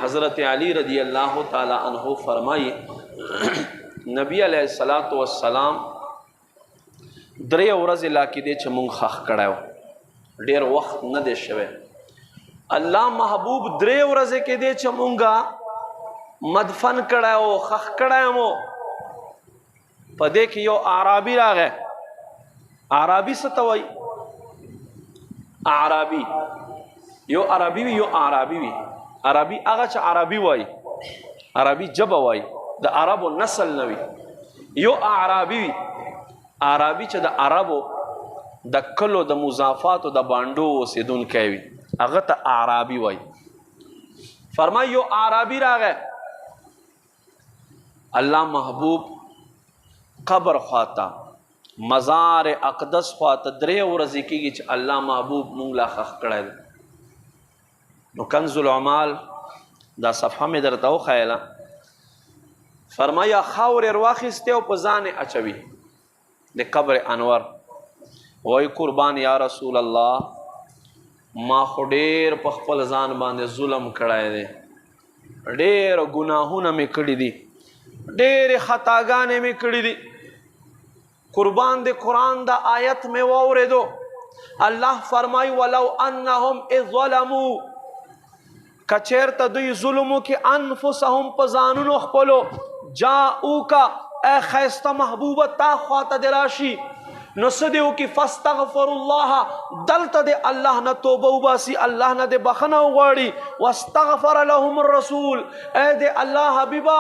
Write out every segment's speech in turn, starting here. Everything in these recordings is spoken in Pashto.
حضرت علی رضی اللہ تعالی عنہ فرمائی نبی علیہ الصلوۃ والسلام درې ورځې لا کې دی چې مونږ خخ کړی و ډېر وخت نه دی شوی الله محبوب درې ورځې کې دی چې مونږه مدفن کړی و خخ کړی مو په دې کې یو اعرابي راغی اعرابي څه ته وایي اعرابي یو عربي وي یو اعرابي وي عربي هغه چې عربي وایي عربي ژبه وایي د عربو نسل نه وي یو اعرابي وي عربي چې د عربو د کلو د مضافاتو د بانډو اوسېدونکی وي هغه ته اعرابي وایي فرمایي یو اعرابي راغی الله محبوب قبر خواته مزار اقدس خواته درې ورځې کېږي چې الله محبوب مونږ لا خخ کړی دی نو کنز العمال دا صفحه مې درته وښیله فرمایا خاورې راواخیستې او په ځان یې اچوي د قبر انور وایي قربان یا رسول الله ما خو ډېر په خپل ځان باندې ظلم کړی دی ډېر ګناهونه مې کړي دي ډېرې خطاګانې مې کړي دي قربان د قرآن دا آیت مې واورېدو الله فرمایي ولو انهم اذ ظلموا کچیرته دوی ظلمو کې انفسهم په ځانونو خپلو جاؤکا اے خیسته محبوبه تا خواته د راشي نو څه دې وکړي فاستغفر الله دلته د الله نه توبه وباسي الله نه د بخښنه وغواړي واستغفر لهم الرسول اے د الله حبیبه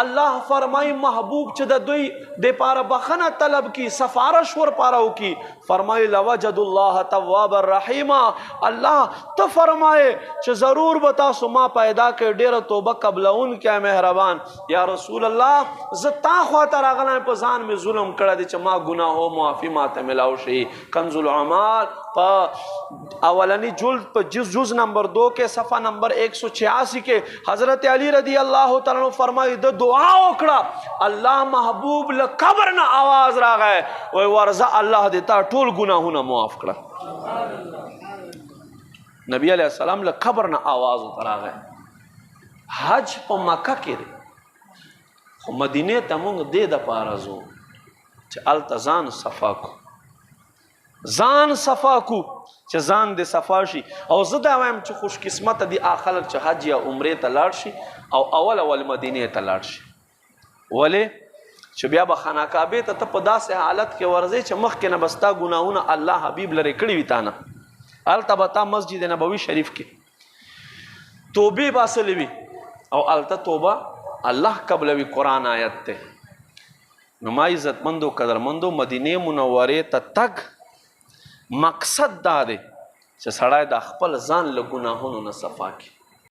الله فرمای محبوب چې د دوی د پاره بخنه طلب کی سفارش ور پاره وکي فرمای لوجد الله تواب الرحیم الله ته فرمای چې ضرور به تاسو ما پیدا کړ ډیره توبه قبلون کې مهربان یا رسول الله زتا خو ته راغلم په ځان می ظلم کړی دی چې ما ګناه او معافي ماته ملاو شي کنز العمال په اولنی جلد په جز نمبر 2 کې صفحه نمبر 186 کې حضرت علی رضی اللہ تعالی عنہ فرمایي د دعا وکړه الله محبوب له قبر نه आवाज راغی وای ورزه الله دې تا ټول ګناهونه معاف کړه نبی علیہ السلام له قبر نه आवाज راغی حج په مکه کې خو مدینه ته مونږ دې د پاره ځو چې التزان صفا کو ځان صفا کو چې ځان دې صفا شي او زه دا وایم چې خوش قسمت دي خلک چې حج یا عمرې ته لاړ شي او اول مدینې ته لاړ شي ولې چې بیا به خانه کعبې ته ته په داسې حالت کې ورځې چې مخکې نه به ستا ګناهونه الله حبیب لرې کړي وي تا نه هلته به تا مسجد نبوي شریف کې توبې باسلې وي او هلته توبه الله قبلوي قرآن آیت دی نو ما عزتمندو قدرمندو مدینې منورې ته تګ مقصد دا دی چې سړی د خپل ځان له ګناهونو نه صفا کړي